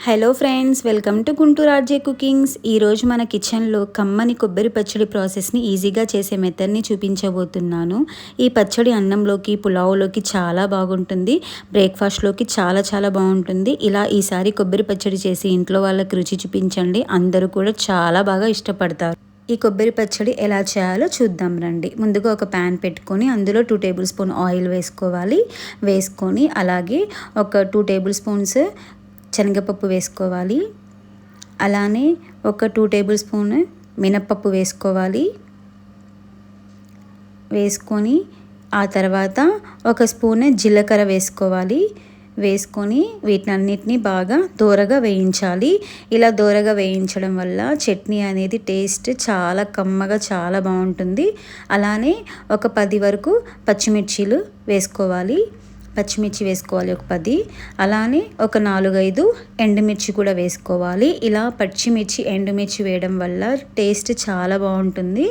Hello friends, welcome to Guntur RJ cookings. ఈరోజు మన కిచెన్లో కమ్మని కొబ్బరి పచ్చడి ప్రాసెస్ని ఈజీగా చేసే మెథడ్ని చూపించబోతున్నాను. ఈ పచ్చడి అన్నంలోకి, పులావులోకి చాలా బాగుంటుంది. బ్రేక్ఫాస్ట్లోకి చాలా బాగుంటుంది. ఇలా ఈసారి కొబ్బరి పచ్చడి చేసి ఇంట్లో వాళ్ళకి రుచి చూపించండి. అందరూ కూడా చాలా బాగా ఇష్టపడతారు. ఈ కొబ్బరి పచ్చడి ఎలా చేయాలో చూద్దాం రండి. ముందుగా ఒక ప్యాన్ పెట్టుకొని అందులో 2 టేబుల్ స్పూన్ ఆయిల్ వేసుకోవాలి. వేసుకొని అలాగే ఒక 2 టేబుల్ స్పూన్స్ శనగపప్పు వేసుకోవాలి. అలానే ఒక 2 టేబుల్ స్పూన్ మినప్పప్పు వేసుకోవాలి. వేసుకొని ఆ తర్వాత ఒక స్పూన్ జీలకర్ర వేసుకోవాలి. వేసుకొని వీటన్నిటిని బాగా దోరగా వేయించాలి. ఇలా దోరగా వేయించడం వల్ల చట్నీ అనేది టేస్ట్ చాలా కమ్మగా చాలా బాగుంటుంది. అలానే ఒక 10 వరకు పచ్చిమిర్చీలు వేసుకోవాలి. పచ్చిమిర్చి వేసుకోవాలి ఒక 10. అలానే ఒక 4-5 ఎండుమిర్చి కూడా వేసుకోవాలి. ఇలా పచ్చిమిర్చి ఎండుమిర్చి వేయడం వల్ల టేస్ట్ చాలా బాగుంటుంది.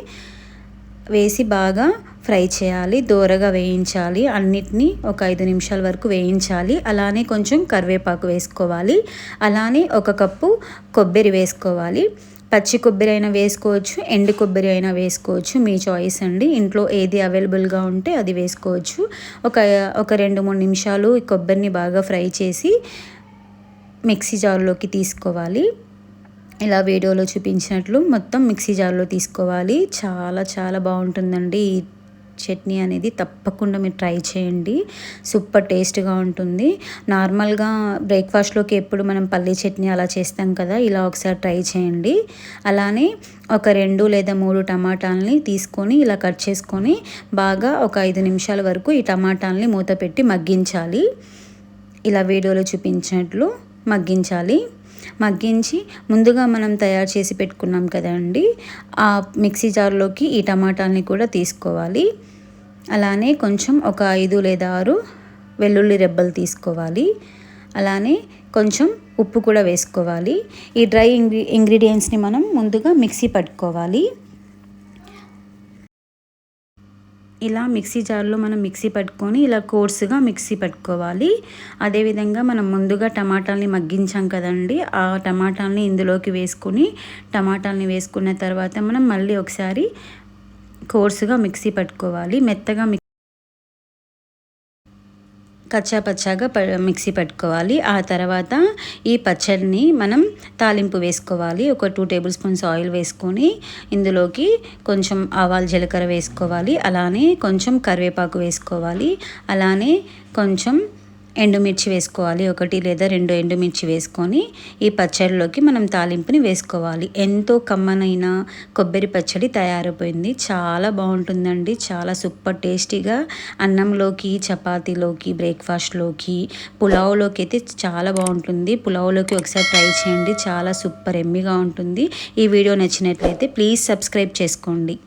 వేసి బాగా ఫ్రై చేయాలి, దోరగా వేయించాలి. అన్నిటినీ ఒక 5 నిమిషాల వరకు వేయించాలి. అలానే కొంచెం కరివేపాకు వేసుకోవాలి. అలానే ఒక కప్పు కొబ్బరి వేసుకోవాలి. పచ్చి కొబ్బరి అయినా వేసుకోవచ్చు, ఎండు కొబ్బరి అయినా వేసుకోవచ్చు, మీ చాయిస్ అండి. ఇంట్లో ఏది అవైలబుల్గా ఉంటే అది వేసుకోవచ్చు. ఒక 2-3 నిమిషాలు ఈ కొబ్బరిని బాగా ఫ్రై చేసి మిక్సీ జార్లోకి తీసుకోవాలి. ఇలా వీడియోలో చూపించినట్లు మొత్తం మిక్సీ జార్లో తీసుకోవాలి. చాలా బాగుంటుందండి ఈ చట్నీ అనేది. తప్పకుండా మీరు ట్రై చేయండి. సూపర్ టేస్ట్గా ఉంటుంది. నార్మల్గా బ్రేక్ఫాస్ట్లోకి ఎప్పుడు మనం పల్లీ చట్నీ అలా చేస్తాం కదా, ఇలా ఒకసారి ట్రై చేయండి. అలానే ఒక 2 లేదా 3 టమాటాలని తీసుకొని ఇలా కట్ చేసుకొని బాగా ఒక 5 నిమిషాల వరకు ఈ టమాటాలని మూత పెట్టి మగ్గించాలి. ఇలా వీడియోలో చూపించినట్లు మగ్గించాలి. మగ్గించి ముందుగా మనం తయారు చేసి పెట్టుకున్నాం కదండి, ఆ మిక్సీ జార్లోకి ఈ టమాటాలని కూడా తీసుకోవాలి. అలానే కొంచెం ఒక 5 లేదా 6 వెల్లుల్లి రెబ్బలు తీసుకోవాలి. అలానే కొంచెం ఉప్పు కూడా వేసుకోవాలి. ఈ డ్రై ఇంగ్రీడియంట్స్ని మనం ముందుగా మిక్సీ పట్టుకోవాలి. ఇలా మిక్సీ జార్లో మనం మిక్సీ పట్టుకొని ఇలా కోర్సుగా మిక్సీ పట్టుకోవాలి. అదేవిధంగా మనం ముందుగా టమాటాలని మగ్గించాం కదండి, ఆ టమాటాలని ఇందులోకి వేసుకొని టమాటాలని వేసుకున్న తర్వాత మనం మళ్ళీ ఒకసారి కోర్సుగా మిక్సీ పట్టుకోవాలి. మెత్తగా కచ్చాపచ్చాగా మిక్సీ పట్టుకోవాలి. ఆ తర్వాత ఈ పచ్చడిని మనం తాలింపు వేసుకోవాలి. ఒక 2 టేబుల్ స్పూన్స్ ఆయిల్ వేసుకొని ఇందులోకి కొంచెం ఆవాలు జీలకర్ర వేసుకోవాలి. అలానే కొంచెం కరివేపాకు వేసుకోవాలి. అలానే కొంచెం ఎండుమిర్చి వేసుకోవాలి. 1 లేదా 2 ఎండుమిర్చి వేసుకొని ఈ పచ్చడిలోకి మనం తాలింపుని వేసుకోవాలి. ఎంతో కమ్మనైన కొబ్బరి పచ్చడి తయారైపోయింది. చాలా బాగుంటుందండి. చాలా సూపర్ టేస్టీగా అన్నంలోకి, చపాతీలోకి, బ్రేక్ఫాస్ట్లోకి, పులావులోకి అయితే చాలా బాగుంటుంది. పులావులోకి ఒకసారి ట్రై చేయండి. చాలా సూపర్ ఎమ్మీగా ఉంటుంది. ఈ వీడియో నచ్చినట్లయితే ప్లీజ్ సబ్స్క్రైబ్ చేసుకోండి.